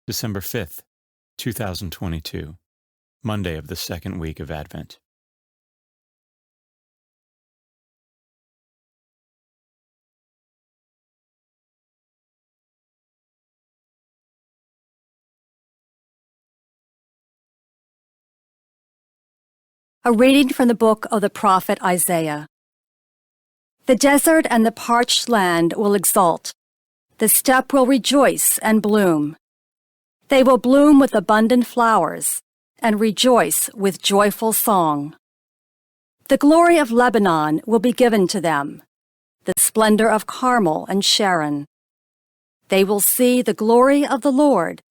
December 5th, 2022, Monday of the second week of Advent. A reading from the book of the prophet Isaiah. The desert and the parched land will exult. The steppe will rejoice and bloom. They will bloom with abundant flowers and rejoice with joyful song. The glory of Lebanon will be given to them, the splendor of Carmel and Sharon. They will see the glory of the Lord,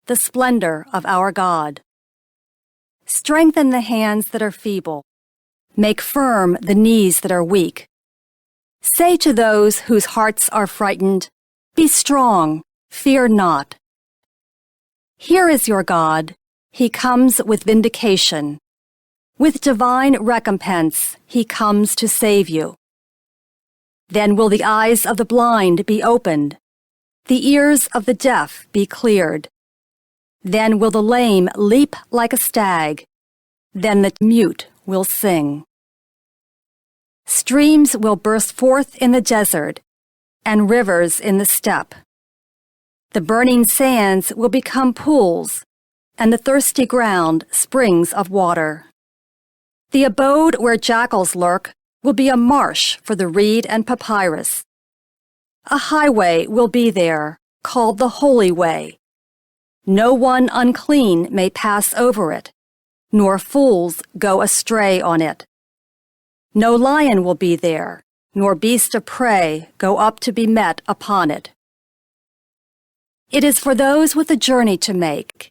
the splendor of our God. Strengthen the hands that are feeble. Make firm the knees that are weak. Say to those whose hearts are frightened, "Be strong, fear not." Here is your God. He comes with vindication. With divine recompense, he comes to save you. Then will the eyes of the blind be opened, the ears of the deaf be cleared. Then will the lame leap like a stag. Then the mute will sing. Streams will burst forth in the desert, and rivers in the steppe. The burning sands will become pools, and the thirsty ground springs of water. The abode where jackals lurk will be a marsh for the reed and papyrus. A highway will be there, called the Holy Way. No one unclean may pass over it, nor fools go astray on it. No lion will be there, nor beast of prey go up to be met upon it. It is for those with a journey to make,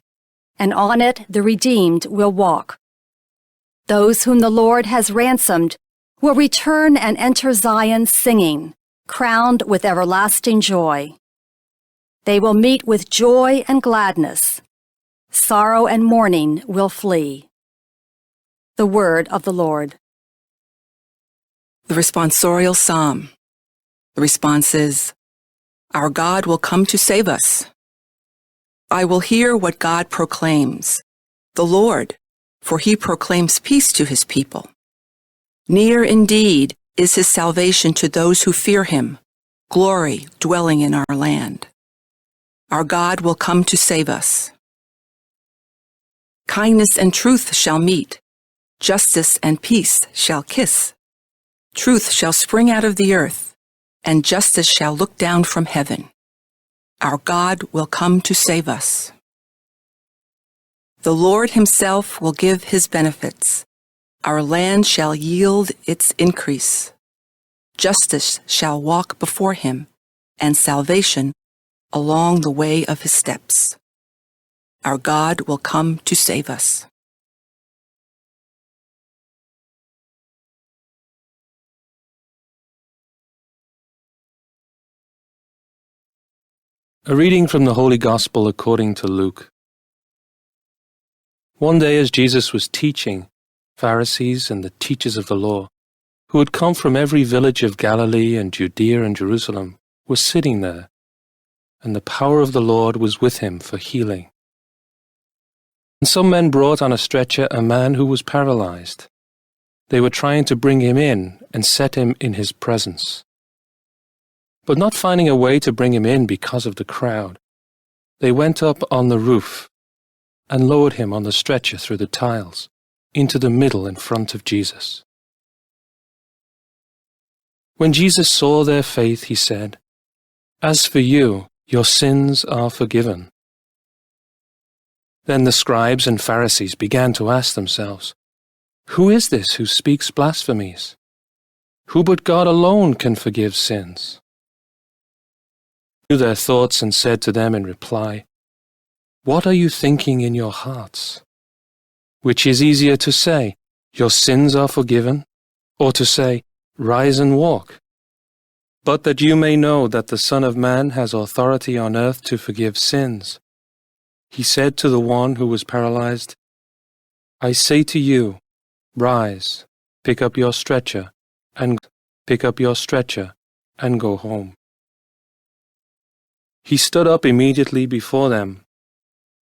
and on it the redeemed will walk. Those whom the Lord has ransomed will return and enter Zion singing, crowned with everlasting joy. They will meet with joy and gladness. Sorrow and mourning will flee. The word of the Lord. The responsorial psalm. The response is, "Our God will come to save us." I will hear what God proclaims, the Lord, for he proclaims peace to his people. Near indeed is his salvation to those who fear him, glory dwelling in our land. Our God will come to save us. Kindness and truth shall meet, justice and peace shall kiss. Truth shall spring out of the earth, and justice shall look down from heaven. Our God will come to save us. The Lord himself will give his benefits. Our land shall yield its increase. Justice shall walk before him, and salvation along the way of his steps. Our God will come to save us. A reading from the Holy Gospel according to Luke. One day as Jesus was teaching, Pharisees and the teachers of the law, who had come from every village of Galilee and Judea and Jerusalem, were sitting there, and the power of the Lord was with him for healing. And some men brought on a stretcher a man who was paralyzed. They were trying to bring him in and set him in his presence. But not finding a way to bring him in because of the crowd, they went up on the roof and lowered him on the stretcher through the tiles into the middle in front of Jesus. When Jesus saw their faith, he said, "As for you, your sins are forgiven." Then the scribes and Pharisees began to ask themselves, "Who is this who speaks blasphemies? Who but God alone can forgive sins?" He knew their thoughts and said to them in reply, "What are you thinking in your hearts? Which is easier to say, 'Your sins are forgiven,' or to say, 'Rise and walk'? But that you may know that the Son of Man has authority on earth to forgive sins." He said to the one who was paralyzed, "I say to you, rise, pick up your stretcher, and go home." He stood up immediately before them,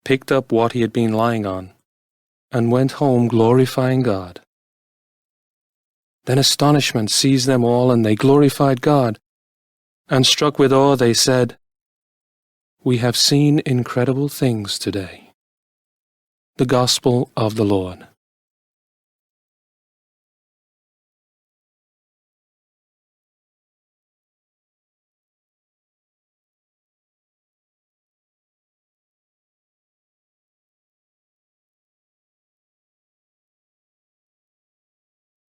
picked up what he had been lying on, and went home glorifying God. Then astonishment seized them all, and they glorified God. And struck with awe, they said, "We have seen incredible things today." The Gospel of the Lord.